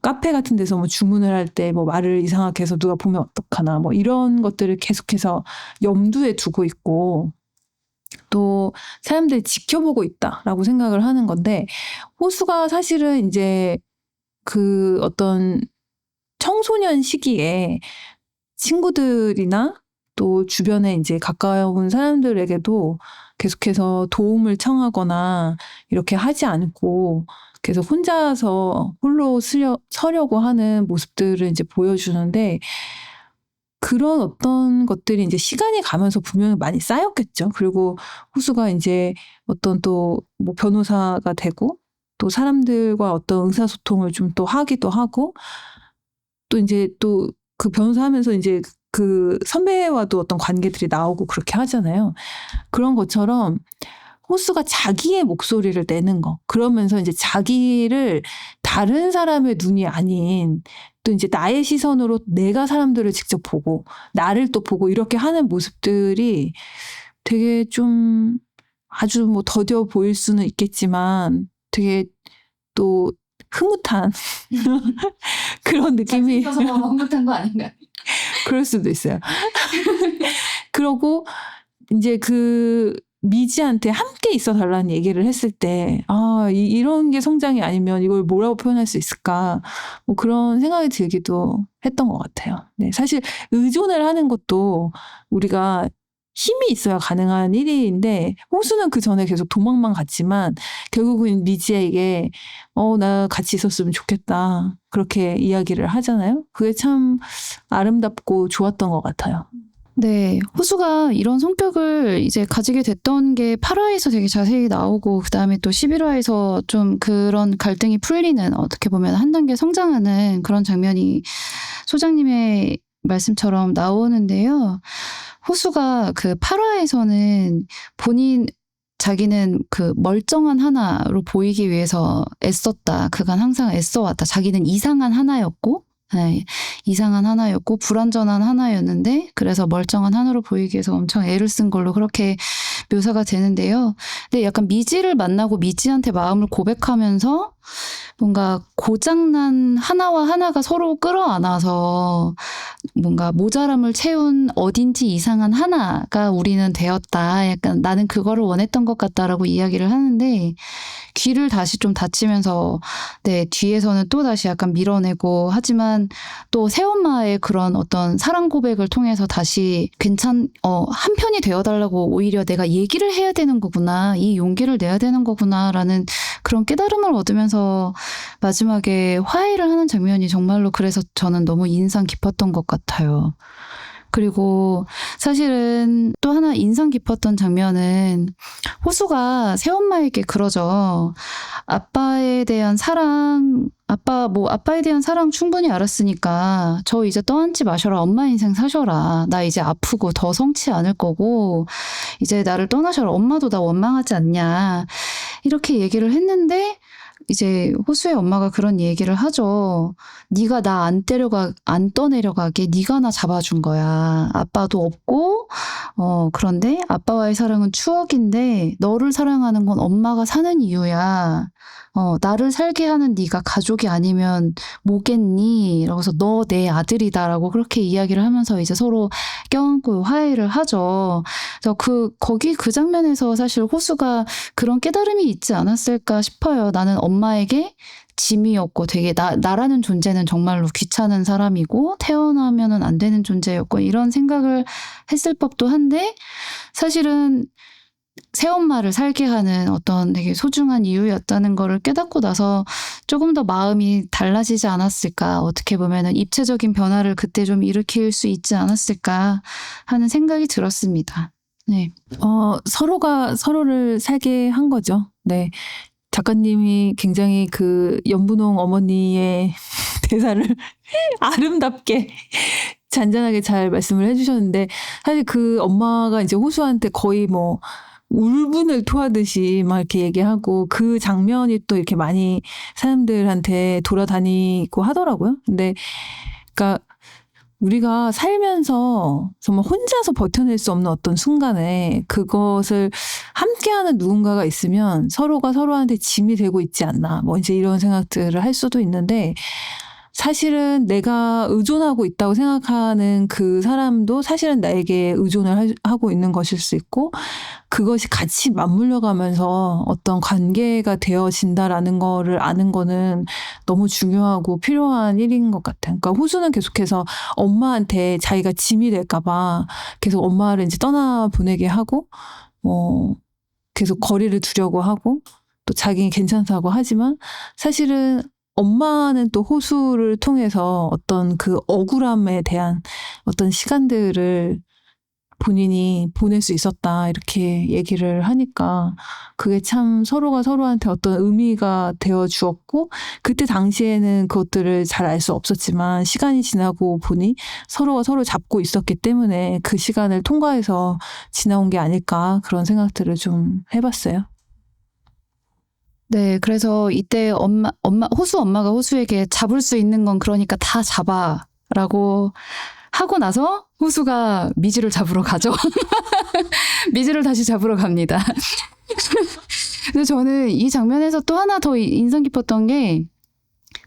카페 같은 데서 뭐 주문을 할 때 뭐 말을 이상하게 해서 누가 보면 어떡하나, 뭐 이런 것들을 계속해서 염두에 두고 있고, 또 사람들이 지켜보고 있다라고 생각을 하는 건데, 호수가 사실은 이제 그 어떤 청소년 시기에 친구들이나 또 주변에 이제 가까운 사람들에게도 계속해서 도움을 청하거나 이렇게 하지 않고 계속 혼자서 홀로 서려고 하는 모습들을 이제 보여주는데, 그런 어떤 것들이 이제 시간이 가면서 분명히 많이 쌓였겠죠. 그리고 호수가 이제 어떤 또 뭐 변호사가 되고, 또 사람들과 어떤 의사소통을 좀 또 하기도 하고, 또 이제 또 그 변호사 하면서 이제 그 선배와도 어떤 관계들이 나오고 그렇게 하잖아요. 그런 것처럼 호수가 자기의 목소리를 내는 거, 그러면서 이제 자기를 다른 사람의 눈이 아닌 또 이제 나의 시선으로 내가 사람들을 직접 보고 나를 또 보고 이렇게 하는 모습들이 되게 좀 아주 뭐 더뎌 보일 수는 있겠지만 되게 또 흐뭇한 그런 느낌이 흐뭇한 거 아닌가요? 그럴 수도 있어요. 그러고 이제 그 미지한테 함께 있어 달라는 얘기를 했을 때, 이런 게 성장이 아니면 이걸 뭐라고 표현할 수 있을까? 뭐 그런 생각이 들기도 했던 것 같아요. 네, 사실 의존을 하는 것도 우리가 힘이 있어야 가능한 일인데, 호수는 그 전에 계속 도망만 갔지만, 결국은 미지에게, 나 같이 있었으면 좋겠다. 그렇게 이야기를 하잖아요. 그게 참 아름답고 좋았던 것 같아요. 네, 호수가 이런 성격을 이제 가지게 됐던 게 8화에서 되게 자세히 나오고, 그 다음에 또 11화에서 좀 그런 갈등이 풀리는, 어떻게 보면 한 단계 성장하는 그런 장면이 소장님의 말씀처럼 나오는데요. 호수가 그 8화에서는 자기는 그 멀쩡한 하나로 보이기 위해서 애썼다. 그간 항상 애써왔다. 자기는 이상한 하나였고, 네, 이상한 하나였고 불완전한 하나였는데, 그래서 멀쩡한 하나로 보이기 위해서 엄청 애를 쓴 걸로 그렇게 묘사가 되는데요. 근데 약간 미지를 만나고 미지한테 마음을 고백하면서 뭔가 고장난 하나와 하나가 서로 끌어안아서 뭔가 모자람을 채운 어딘지 이상한 하나가 우리는 되었다. 약간 나는 그거를 원했던 것 같다라고 이야기를 하는데, 귀를 다시 좀 닫히면서 네, 뒤에서는 또 다시 약간 밀어내고, 하지만 또 새엄마의 그런 어떤 사랑 고백을 통해서 다시 한편이 되어달라고 오히려 내가 얘기를 해야 되는 거구나, 이 용기를 내야 되는 거구나라는 그런 깨달음을 얻으면서 마지막에 화해를 하는 장면이 정말로 그래서 저는 너무 인상 깊었던 것 같아요. 그리고 사실은 또 하나 인상 깊었던 장면은 호수가 새엄마에게 그러죠. 아빠에 대한 사랑 충분히 알았으니까 저 이제 떠안지 마셔라. 엄마 인생 사셔라. 나 이제 아프고 더 성치 않을 거고 이제 나를 떠나셔라. 엄마도 나 원망하지 않냐. 이렇게 얘기를 했는데, 이제 호수의 엄마가 그런 얘기를 하죠. 네가 나 안 떠내려가게 네가 나 잡아준 거야. 아빠도 없고, 그런데 아빠와의 사랑은 추억인데 너를 사랑하는 건 엄마가 사는 이유야. 나를 살게 하는 네가 가족이 아니면 뭐겠니? 그래서 너 내 아들이다라고 그렇게 이야기를 하면서 이제 서로 껴안고 화해를 하죠. 그래서 거기 그 장면에서 사실 호수가 그런 깨달음이 있지 않았을까 싶어요. 나는 엄마에게 짐이었고 되게 나라는 존재는 정말로 귀찮은 사람이고 태어나면은 안 되는 존재였고 이런 생각을 했을 법도 한데, 사실은 새엄마를 살게 하는 어떤 되게 소중한 이유였다는 거를 깨닫고 나서 조금 더 마음이 달라지지 않았을까, 어떻게 보면은 입체적인 변화를 그때 좀 일으킬 수 있지 않았을까 하는 생각이 들었습니다. 네. 서로가 서로를 살게 한 거죠. 네. 작가님이 굉장히 그 연분홍 어머니의 대사를 아름답게 잔잔하게 잘 말씀을 해주셨는데, 사실 그 엄마가 이제 호수한테 거의 뭐 울분을 토하듯이 막 이렇게 얘기하고, 그 장면이 또 이렇게 많이 사람들한테 돌아다니고 하더라고요. 근데 그러니까 우리가 살면서 정말 혼자서 버텨낼 수 없는 어떤 순간에 그것을 함께하는 누군가가 있으면 서로가 서로한테 짐이 되고 있지 않나, 뭐 이제 이런 생각들을 할 수도 있는데, 사실은 내가 의존하고 있다고 생각하는 그 사람도 사실은 나에게 의존을 하고 있는 것일 수 있고, 그것이 같이 맞물려 가면서 어떤 관계가 되어진다라는 거를 아는 거는 너무 중요하고 필요한 일인 것 같아요. 그러니까 호수는 계속해서 엄마한테 자기가 짐이 될까봐 계속 엄마를 이제 떠나보내게 하고, 계속 거리를 두려고 하고, 또 자기는 괜찮다고 하지만, 사실은 엄마는 또 호수를 통해서 어떤 그 억울함에 대한 어떤 시간들을 본인이 보낼 수 있었다, 이렇게 얘기를 하니까 그게 참 서로가 서로한테 어떤 의미가 되어 주었고, 그때 당시에는 그것들을 잘 알 수 없었지만 시간이 지나고 보니 서로가 서로 잡고 있었기 때문에 그 시간을 통과해서 지나온 게 아닐까, 그런 생각들을 좀 해봤어요. 네, 그래서 이때 호수 엄마가 호수에게 잡을 수 있는 건 그러니까 다 잡아라고 하고 나서 호수가 미지를 잡으러 가죠. 미지를 다시 잡으러 갑니다. 근데 저는 이 장면에서 또 하나 더 인상 깊었던 게,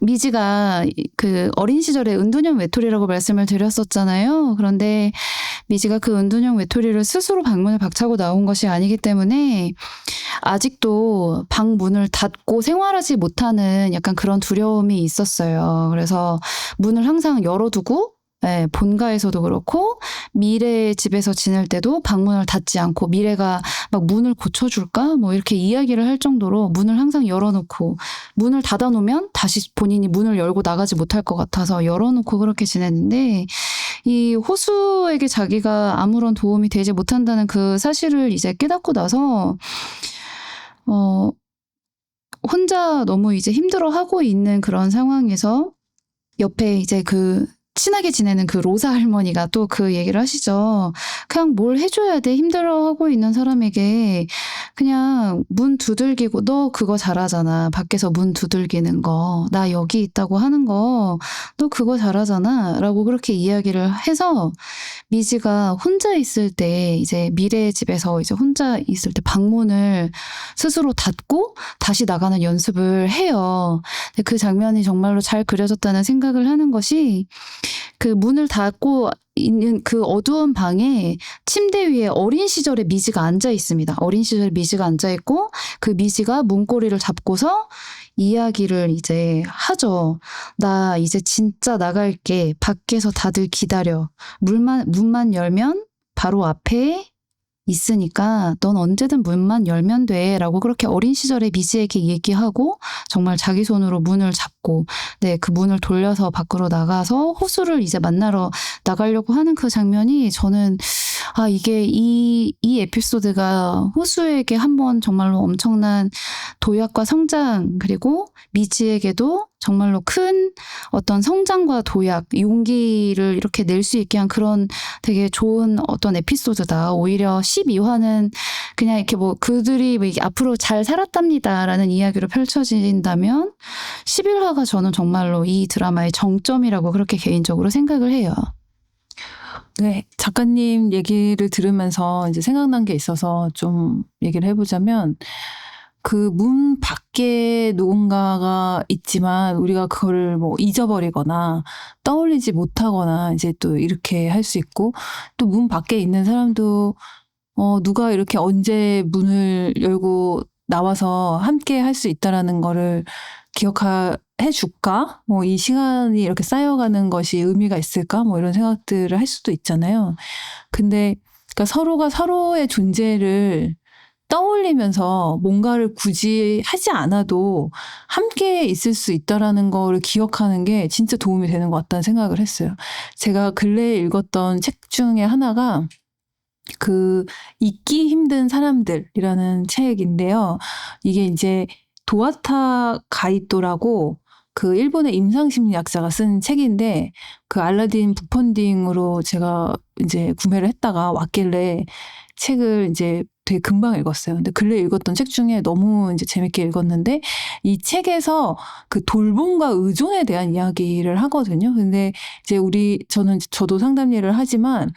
미지가 그 어린 시절에 은둔형 외톨이라고 말씀을 드렸었잖아요. 그런데 미지가 그 은둔형 외톨이를 스스로 방문을 박차고 나온 것이 아니기 때문에 아직도 방 문을 닫고 생활하지 못하는 약간 그런 두려움이 있었어요. 그래서 문을 항상 열어두고 본가에서도 그렇고 미래의 집에서 지낼 때도 방문을 닫지 않고 미래가 막 문을 고쳐줄까? 뭐 이렇게 이야기를 할 정도로 문을 항상 열어놓고 문을 닫아놓으면 다시 본인이 문을 열고 나가지 못할 것 같아서 열어놓고 그렇게 지냈는데 이 호수에게 자기가 아무런 도움이 되지 못한다는 그 사실을 이제 깨닫고 나서 혼자 너무 이제 힘들어하고 있는 그런 상황에서 옆에 이제 그 친하게 지내는 그 로사 할머니가 또 그 얘기를 하시죠. 그냥 뭘 해줘야 돼. 힘들어하고 있는 사람에게 그냥 문 두들기고 너 그거 잘하잖아. 밖에서 문 두들기는 거. 나 여기 있다고 하는 거. 너 그거 잘하잖아. 라고 그렇게 이야기를 해서 미지가 혼자 있을 때 이제 미래의 집에서 이제 혼자 있을 때 방문을 스스로 닫고 다시 나가는 연습을 해요. 근데 그 장면이 정말로 잘 그려졌다는 생각을 하는 것이 그 문을 닫고 있는 그 어두운 방에 침대 위에 어린 시절의 미지가 앉아 있습니다. 어린 시절의 미지가 앉아 있고 그 미지가 문고리를 잡고서 이야기를 이제 하죠. 나 이제 진짜 나갈게. 밖에서 다들 기다려. 문만 열면 바로 앞에 있으니까 넌 언제든 문만 열면 돼 라고 그렇게 어린 시절의 미지에게 얘기하고 정말 자기 손으로 문을 잡고 그 문을 돌려서 밖으로 나가서 호수를 이제 만나러 나가려고 하는 그 장면이 저는 이게 이 에피소드가 호수에게 한번 정말로 엄청난 도약과 성장 그리고 미지에게도 정말로 큰 어떤 성장과 도약, 용기를 이렇게 낼 수 있게 한 그런 되게 좋은 어떤 에피소드다. 오히려 12화는 그냥 이렇게 뭐 그들이 뭐 앞으로 잘 살았답니다라는 이야기로 펼쳐진다면 11화가 저는 정말로 이 드라마의 정점이라고 그렇게 개인적으로 생각을 해요. 네, 작가님 얘기를 들으면서 이제 생각난 게 있어서 좀 얘기를 해보자면 그 문 밖에 누군가가 있지만 우리가 그걸 뭐 잊어버리거나 떠올리지 못하거나 이제 또 이렇게 할 수 있고 또 문 밖에 있는 사람도 누가 이렇게 언제 문을 열고 나와서 함께 할 수 있다라는 거를 기억해 줄까? 뭐 이 시간이 이렇게 쌓여가는 것이 의미가 있을까? 뭐 이런 생각들을 할 수도 있잖아요. 근데 그러니까 서로가 서로의 존재를 떠올리면서 뭔가를 굳이 하지 않아도 함께 있을 수 있다라는 거를 기억하는 게 진짜 도움이 되는 것 같다는 생각을 했어요. 제가 근래에 읽었던 책 중에 하나가 그 잊기 힘든 사람들이라는 책인데요. 이게 이제 도아타 가이토라고 그 일본의 임상심리학자가 쓴 책인데 그 알라딘 북펀딩으로 제가 이제 구매를 했다가 왔길래 책을 이제 되게 금방 읽었어요. 근데 근래 읽었던 책 중에 너무 이제 재밌게 읽었는데 이 책에서 그 돌봄과 의존에 대한 이야기를 하거든요. 근데 이제 저도 상담 일을 하지만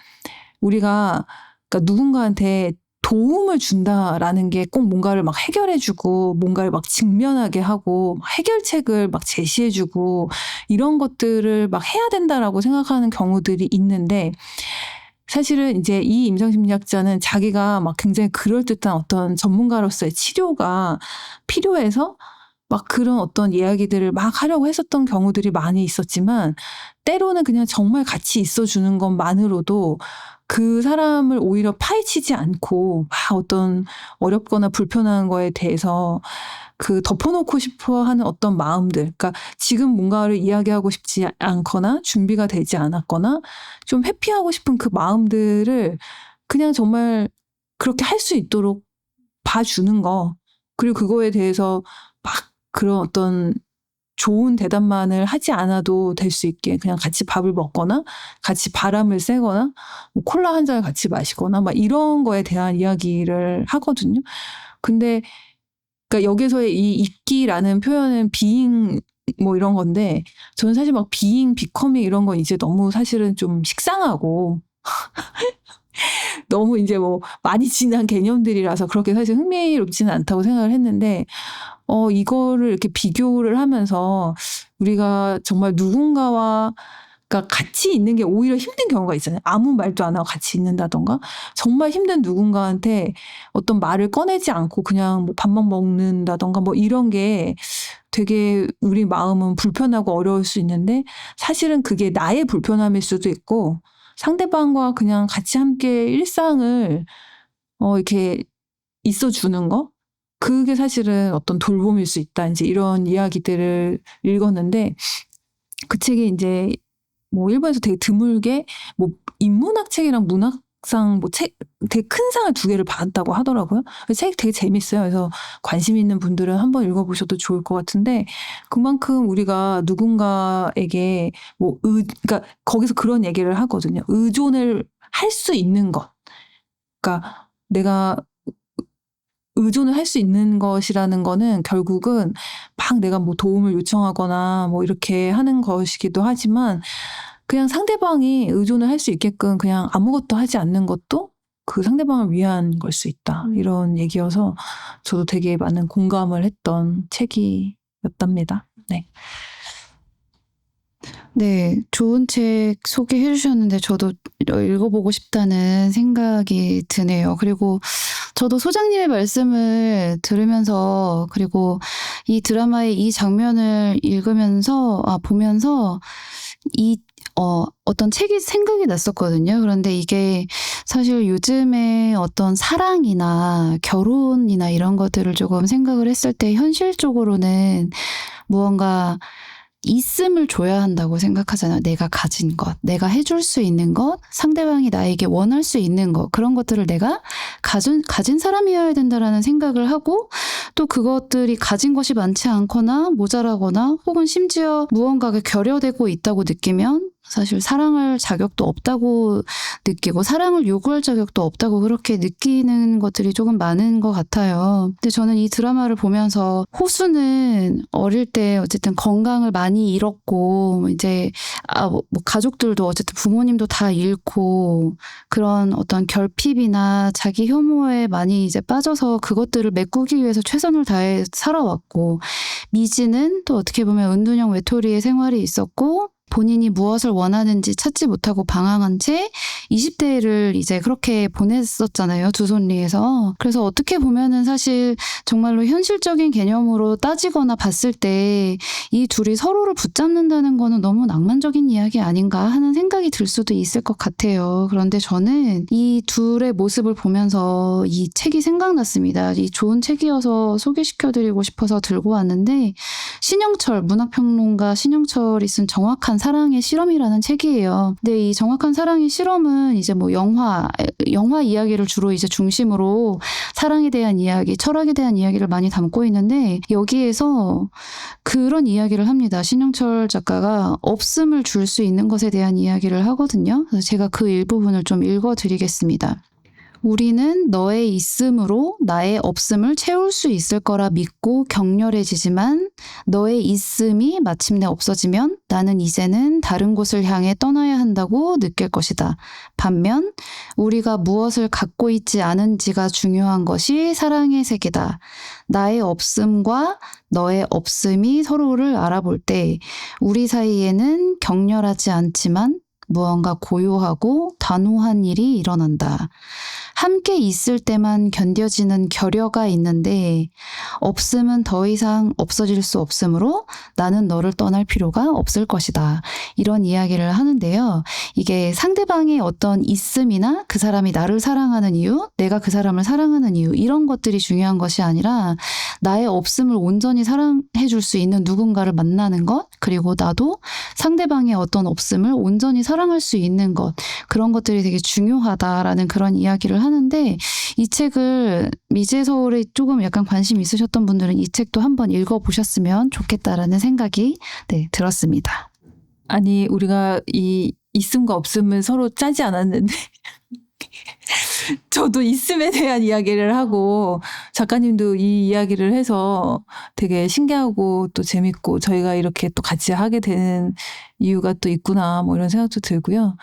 우리가 그러니까 누군가한테 도움을 준다라는 게 꼭 뭔가를 막 해결해주고 뭔가를 막 직면하게 하고 해결책을 막 제시해주고 이런 것들을 막 해야 된다라고 생각하는 경우들이 있는데 사실은 이제 이 임상심리학자는 자기가 막 굉장히 그럴듯한 어떤 전문가로서의 치료가 필요해서 막 그런 어떤 이야기들을 막 하려고 했었던 경우들이 많이 있었지만 때로는 그냥 정말 같이 있어주는 것만으로도 그 사람을 오히려 파헤치지 않고 막 어떤 어렵거나 불편한 거에 대해서 그 덮어놓고 싶어 하는 어떤 마음들, 그러니까 지금 뭔가를 이야기하고 싶지 않거나 준비가 되지 않았거나 좀 회피하고 싶은 그 마음들을 그냥 정말 그렇게 할 수 있도록 봐주는 거, 그리고 그거에 대해서 막 그런 어떤 좋은 대답만을 하지 않아도 될 수 있게 그냥 같이 밥을 먹거나 같이 바람을 쐬거나 뭐 콜라 한 잔을 같이 마시거나 막 이런 거에 대한 이야기를 하거든요. 근데 그러니까 여기서의 이 있기라는 표현은 being 뭐 이런 건데 저는 사실 막 being, becoming 이런 건 이제 너무 사실은 좀 식상하고 너무 이제 뭐 많이 지난 개념들이라서 그렇게 사실 흥미롭지는 않다고 생각을 했는데, 이거를 이렇게 비교를 하면서 우리가 정말 누군가와 그러니까 같이 있는 게 오히려 힘든 경우가 있잖아요. 아무 말도 안 하고 같이 있는다던가, 정말 힘든 누군가한테 어떤 말을 꺼내지 않고 그냥 뭐 밥만 먹는다던가 뭐 이런 게 되게 우리 마음은 불편하고 어려울 수 있는데, 사실은 그게 나의 불편함일 수도 있고 상대방과 그냥 같이 함께 일상을 이렇게 있어주는 거, 그게 사실은 어떤 돌봄일 수 있다. 이제 이런 이야기들을 읽었는데, 그 책이 이제 뭐 일본에서 되게 드물게 뭐 인문학 책이랑 문학상 뭐 책 되게 큰 상을 2개를 받았다고 하더라고요. 책 되게 재밌어요. 그래서 관심 있는 분들은 한번 읽어보셔도 좋을 것 같은데, 그만큼 우리가 누군가에게 그러니까 거기서 그런 얘기를 하거든요. 의존을 할 수 있는 것. 그러니까 내가 의존을 할 수 있는 것이라는 거는 결국은 막 내가 뭐 도움을 요청하거나 뭐 이렇게 하는 것이기도 하지만, 그냥 상대방이 의존을 할 수 있게끔 그냥 아무것도 하지 않는 것도 그 상대방을 위한 걸 수 있다. 이런 얘기여서 저도 되게 많은 공감을 했던 책이었답니다. 네. 네, 좋은 책 소개해 주셨는데 저도 읽어보고 싶다는 생각이 드네요. 그리고 저도 소장님의 말씀을 들으면서, 그리고 이 드라마의 이 장면을 읽으면서, 보면서 어떤 책이 생각이 났었거든요. 그런데 이게 사실 요즘에 어떤 사랑이나 결혼이나 이런 것들을 조금 생각을 했을 때 현실적으로는 무언가 있음을 줘야 한다고 생각하잖아요. 내가 가진 것, 내가 해줄 수 있는 것, 상대방이 나에게 원할 수 있는 것, 그런 것들을 내가 가진 사람이어야 된다라는 생각을 하고, 또 그것들이 가진 것이 많지 않거나 모자라거나 혹은 심지어 무언가가 결여되고 있다고 느끼면 사실 사랑할 자격도 없다고 느끼고 사랑을 요구할 자격도 없다고 그렇게 느끼는 것들이 조금 많은 것 같아요. 근데 저는 이 드라마를 보면서 호수는 어릴 때 어쨌든 건강을 많이 잃었고 이제 뭐 가족들도 어쨌든 부모님도 다 잃고 그런 어떤 결핍이나 자기 혐오에 많이 이제 빠져서 그것들을 메꾸기 위해서 최선을 다해 살아왔고, 미지는 또 어떻게 보면 은둔형 외톨이의 생활이 있었고 본인이 무엇을 원하는지 찾지 못하고 방황한 채 20대를 이제 그렇게 보냈었잖아요. 두손리에서. 그래서 어떻게 보면은 사실 정말로 현실적인 개념으로 따지거나 봤을 때 이 둘이 서로를 붙잡는다는 거는 너무 낭만적인 이야기 아닌가 하는 생각이 들 수도 있을 것 같아요. 그런데 저는 이 둘의 모습을 보면서 이 책이 생각났습니다. 이 좋은 책이어서 소개시켜드리고 싶어서 들고 왔는데, 신영철, 문학평론가 신영철이 쓴 정확한 사랑의 실험이라는 책이에요. 근데 이 정확한 사랑의 실험은 이제 뭐 영화 이야기를 주로 이제 중심으로 사랑에 대한 이야기, 철학에 대한 이야기를 많이 담고 있는데, 여기에서 그런 이야기를 합니다. 신영철 작가가 없음을 줄 수 있는 것에 대한 이야기를 하거든요. 그래서 제가 그 일부분을 좀 읽어드리겠습니다. 우리는 너의 있음으로 나의 없음을 채울 수 있을 거라 믿고 격렬해지지만, 너의 있음이 마침내 없어지면 나는 이제는 다른 곳을 향해 떠나야 한다고 느낄 것이다. 반면 우리가 무엇을 갖고 있지 않은지가 중요한 것이 사랑의 세계다. 나의 없음과 너의 없음이 서로를 알아볼 때 우리 사이에는 격렬하지 않지만 무언가 고요하고 단호한 일이 일어난다. 함께 있을 때만 견뎌지는 결여가 있는데 없음은 더 이상 없어질 수 없으므로 나는 너를 떠날 필요가 없을 것이다. 이런 이야기를 하는데요. 이게 상대방의 어떤 있음이나 그 사람이 나를 사랑하는 이유, 내가 그 사람을 사랑하는 이유, 이런 것들이 중요한 것이 아니라 나의 없음을 온전히 사랑해 줄 수 있는 누군가를 만나는 것, 그리고 나도 상대방의 어떤 없음을 온전히 사랑할 수 있는 것, 그런 것들이 되게 중요하다라는 그런 이야기를 하는데, 이 책을 미지의 서울에 조금 약간 관심 있으셨던 분들은 이 책도 한번 읽어보셨으면 좋겠다라는 생각이 들었습니다. 아니, 우리가 이 있음과 없음을 서로 짜지 않았는데 저도 있음에 대한 이야기를 하고 작가님도 이 이야기를 해서 되게 신기하고 또 재밌고, 저희가 이렇게 또 같이 하게 되는 이유가 또 있구나 뭐 이런 생각도 들고요.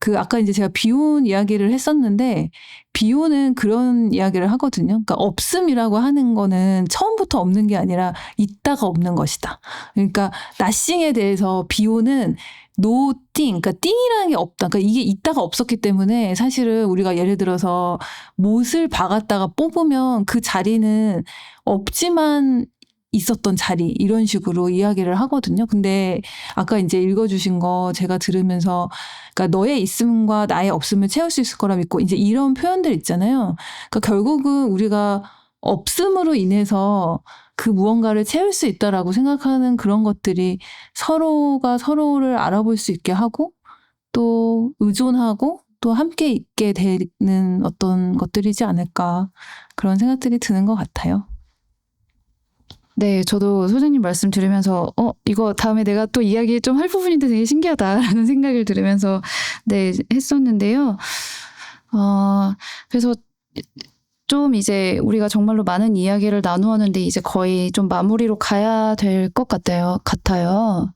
그 아까 이제 제가 비혼 이야기를 했었는데 비혼은 그런 이야기를 하거든요. 그러니까 없음이라고 하는 거는 처음부터 없는 게 아니라 있다가 없는 것이다. 그러니까 나싱에 대해서 비혼은 노띵, 그러니까 띵이라는 게 없다. 그러니까 이게 있다가 없었기 때문에 사실은 우리가 예를 들어서 못을 박았다가 뽑으면 그 자리는 없지만 있었던 자리 이런 식으로 이야기를 하거든요. 근데 아까 이제 읽어주신 거 제가 들으면서 그러니까 너의 있음과 나의 없음을 채울 수 있을 거라 믿고 이제 이런 표현들 있잖아요. 그러니까 결국은 우리가 없음으로 인해서 그 무언가를 채울 수 있다라고 생각하는 그런 것들이 서로가 서로를 알아볼 수 있게 하고 또 의존하고 또 함께 있게 되는 어떤 것들이지 않을까 그런 생각들이 드는 것 같아요. 네, 저도 소장님 말씀 들으면서 이거 다음에 내가 또 이야기 좀 할 부분인데 되게 신기하다라는 생각을 들으면서 네, 했었는데요. 그래서 좀 이제 우리가 정말로 많은 이야기를 나누었는데 이제 거의 좀 마무리로 가야 될 것 같아요.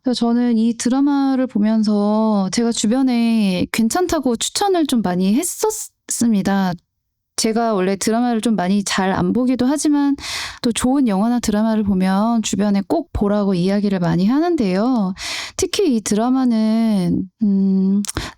그래서 저는 이 드라마를 보면서 제가 주변에 괜찮다고 추천을 좀 많이 했었습니다. 제가 원래 드라마를 좀 많이 잘 안 보기도 하지만 또 좋은 영화나 드라마를 보면 주변에 꼭 보라고 이야기를 많이 하는데요. 특히 이 드라마는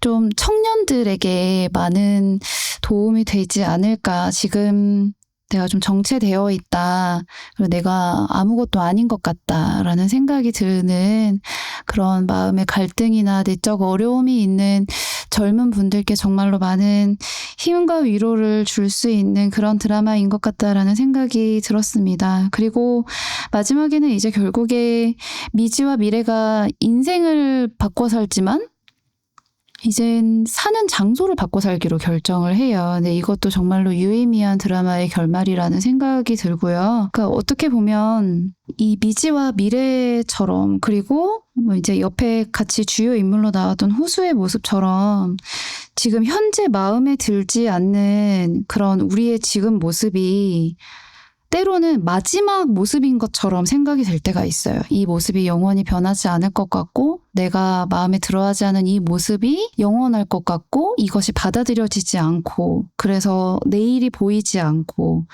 좀 청년들에게 많은 도움이 되지 않을까. 지금 내가 좀 정체되어 있다. 그리고 내가 아무것도 아닌 것 같다라는 생각이 드는 그런 마음의 갈등이나 내적 어려움이 있는 젊은 분들께 정말로 많은 힘과 위로를 줄 수 있는 그런 드라마인 것 같다라는 생각이 들었습니다. 그리고 마지막에는 이제 결국에 미지와 미래가 인생을 바꿔 살지만 이젠 사는 장소를 바꿔 살기로 결정을 해요. 근데 이것도 정말로 유의미한 드라마의 결말이라는 생각이 들고요. 그러니까 어떻게 보면 이 미지와 미래처럼 그리고 뭐 이제 옆에 같이 주요 인물로 나왔던 호수의 모습처럼 지금 현재 마음에 들지 않는 그런 우리의 지금 모습이 때로는 마지막 모습인 것처럼 생각이 될 때가 있어요. 이 모습이 영원히 변하지 않을 것 같고 내가 마음에 들어하지 않은 이 모습이 영원할 것 같고 이것이 받아들여지지 않고 그래서 내일이 보이지 않고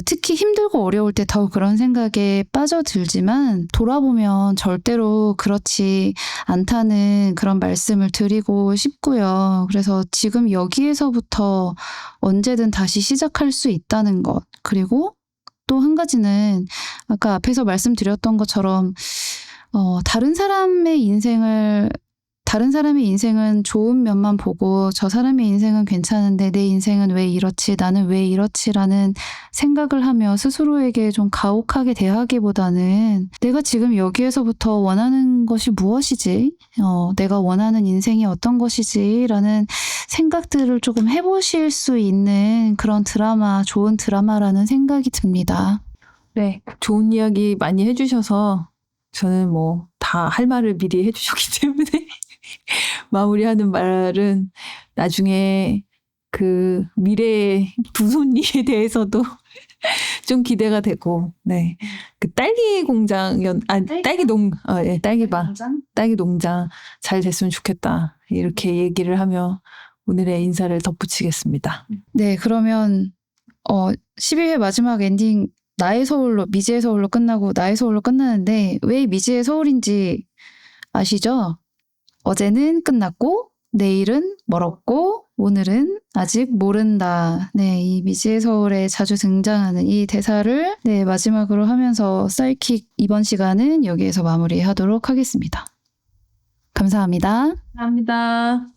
특히 힘들고 어려울 때 더 그런 생각에 빠져들지만 돌아보면 절대로 그렇지 않다는 그런 말씀을 드리고 싶고요. 그래서 지금 여기에서부터 언제든 다시 시작할 수 있다는 것 그리고 또 한 가지는 아까 앞에서 말씀드렸던 것처럼 다른 사람의 인생은 좋은 면만 보고 저 사람의 인생은 괜찮은데 내 인생은 왜 이렇지 나는 왜 이렇지라는 생각을 하며 스스로에게 좀 가혹하게 대하기보다는 내가 지금 여기에서부터 원하는 것이 무엇이지? 내가 원하는 인생이 어떤 것이지? 라는 생각들을 조금 해보실 수 있는 그런 드라마, 좋은 드라마라는 생각이 듭니다. 네, 좋은 이야기 많이 해주셔서 저는 뭐 다 할 말을 미리 해주셨기 때문에 마무리하는 말은 나중에 그 미래의 부손리에 대해서도 좀 기대가 되고, 네. 그 딸기 농장 잘 됐으면 좋겠다. 이렇게 얘기를 하며 오늘의 인사를 덧붙이겠습니다. 네, 그러면 12회 마지막 엔딩 나의 서울로 미지의 서울로 끝나고 나의 서울로 끝나는데 왜 미지의 서울인지 아시죠? 어제는 끝났고 내일은 멀었고 오늘은 아직 모른다. 네, 이 미지의 서울에 자주 등장하는 이 대사를 네, 마지막으로 하면서 사이킥 이번 시간은 여기에서 마무리하도록 하겠습니다. 감사합니다. 감사합니다.